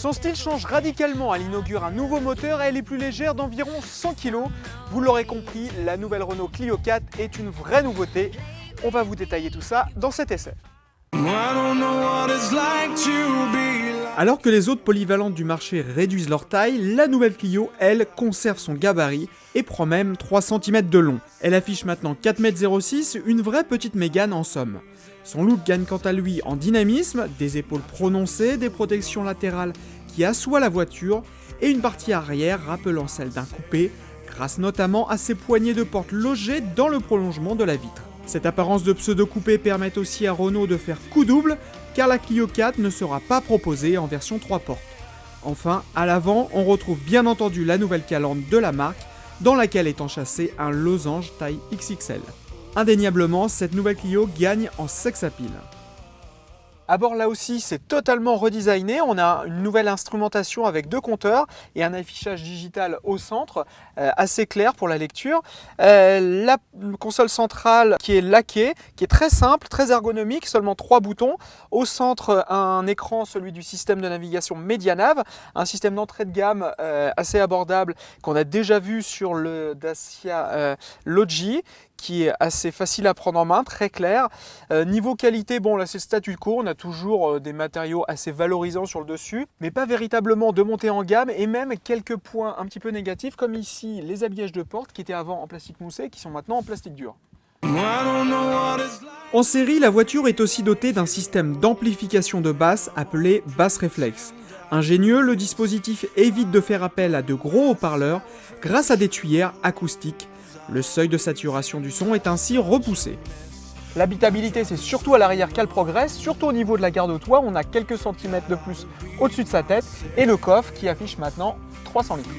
Son style change radicalement, elle inaugure un nouveau moteur et elle est plus légère d'environ 100 kg. Vous l'aurez compris, la nouvelle Renault Clio 4 est une vraie nouveauté. On va vous détailler tout ça dans cet essai. Alors que les autres polyvalentes du marché réduisent leur taille, la nouvelle Clio, elle, conserve son gabarit et prend même 3 cm de long. Elle affiche maintenant 4,06 m, une vraie petite Mégane en somme. Son look gagne quant à lui en dynamisme, des épaules prononcées, des protections latérales qui assoient la voiture et une partie arrière rappelant celle d'un coupé, grâce notamment à ses poignées de porte logées dans le prolongement de la vitre. Cette apparence de pseudo-coupé permet aussi à Renault de faire coup double, car la Clio 4 ne sera pas proposée en version 3 portes. Enfin, à l'avant, on retrouve bien entendu la nouvelle calandre de la marque, dans laquelle est enchâssé un losange taille XXL. Indéniablement, cette nouvelle Clio gagne en sex appeal. À bord là aussi, c'est totalement redesigné. On a une nouvelle instrumentation avec 2 compteurs et un affichage digital au centre, assez clair pour la lecture. La console centrale qui est laquée, qui est très simple, très ergonomique, seulement 3 boutons. Au centre, un écran, celui du système de navigation MediaNav, un système d'entrée de gamme assez abordable qu'on a déjà vu sur le Dacia Logi, qui est assez facile à prendre en main, très clair. Niveau qualité, bon là c'est statu quo, on a toujours des matériaux assez valorisants sur le dessus, mais pas véritablement de montée en gamme, et même quelques points un petit peu négatifs, comme ici les habillages de porte qui étaient avant en plastique moussé et qui sont maintenant en plastique dur. En série, la voiture est aussi dotée d'un système d'amplification de basse appelé Bass Reflex. Ingénieux, le dispositif évite de faire appel à de gros haut-parleurs grâce à des tuyères acoustiques. Le seuil de saturation du son est ainsi repoussé. L'habitabilité, c'est surtout à l'arrière qu'elle progresse, surtout au niveau de la garde-toit, on a quelques centimètres de plus au-dessus de sa tête, et le coffre qui affiche maintenant 300 litres.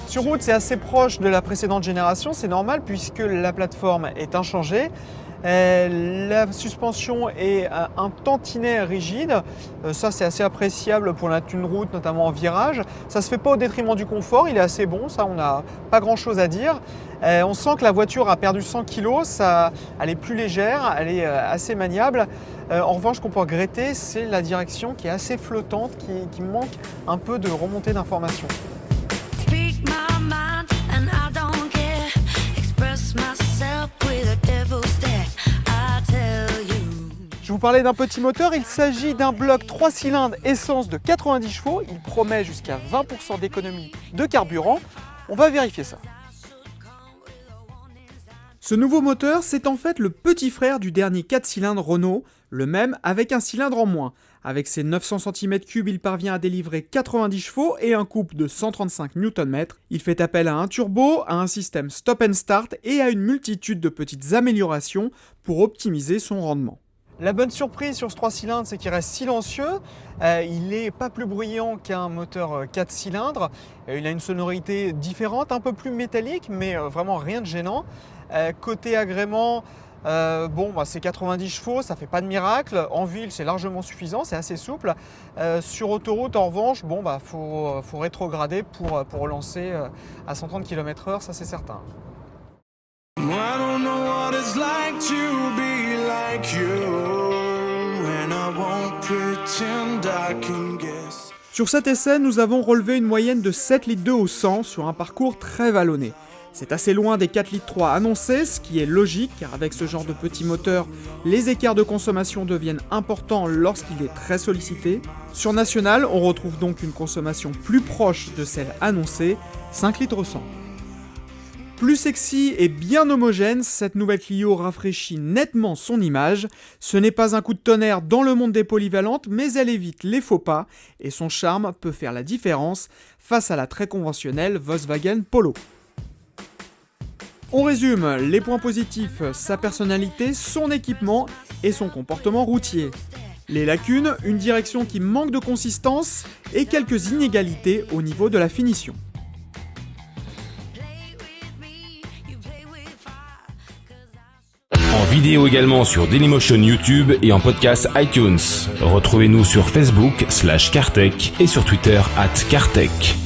Sur route, c'est assez proche de la précédente génération, c'est normal puisque la plateforme est inchangée. La suspension est un tantinet rigide, ça c'est assez appréciable pour la thune route, notamment en virage. Ça ne se fait pas au détriment du confort, il est assez bon, ça on n'a pas grand chose à dire. On sent que la voiture a perdu 100 kg, elle est plus légère, elle est assez maniable. En revanche, ce qu'on peut regretter, c'est la direction qui est assez flottante, qui manque un peu de remontée d'informations. Je vous parlais d'un petit moteur, il s'agit d'un bloc 3 cylindres essence de 90 chevaux, il promet jusqu'à 20% d'économie de carburant. On va vérifier ça. Ce nouveau moteur, c'est en fait le petit frère du dernier 4 cylindres Renault, le même avec un cylindre en moins. Avec ses 900 cm3, il parvient à délivrer 90 chevaux et un couple de 135 Nm. Il fait appel à un turbo, à un système stop and start et à une multitude de petites améliorations pour optimiser son rendement. La bonne surprise sur ce 3 cylindres, c'est qu'il reste silencieux. Il n'est pas plus bruyant qu'un moteur 4 cylindres. Il a une sonorité différente, un peu plus métallique, mais vraiment rien de gênant. Côté agrément, c'est 90 chevaux, ça fait pas de miracle. En ville, c'est largement suffisant, c'est assez souple. Sur autoroute, en revanche, faut rétrograder pour relancer à 130 km/h, ça c'est certain. Sur cet essai, nous avons relevé une moyenne de 7,2 litres au 100 sur un parcours très vallonné. C'est assez loin des 4,3 litres annoncés, ce qui est logique, car avec ce genre de petit moteur, les écarts de consommation deviennent importants lorsqu'il est très sollicité. Sur National, on retrouve donc une consommation plus proche de celle annoncée, 5 litres au 100. Plus sexy et bien homogène, cette nouvelle Clio rafraîchit nettement son image. Ce n'est pas un coup de tonnerre dans le monde des polyvalentes, mais elle évite les faux pas et son charme peut faire la différence face à la très conventionnelle Volkswagen Polo. On résume, les points positifs, sa personnalité, son équipement et son comportement routier. Les lacunes, une direction qui manque de consistance et quelques inégalités au niveau de la finition. vidéo également sur Dailymotion YouTube et en podcast iTunes. Retrouvez-nous sur Facebook /Cartech et sur Twitter @Cartech.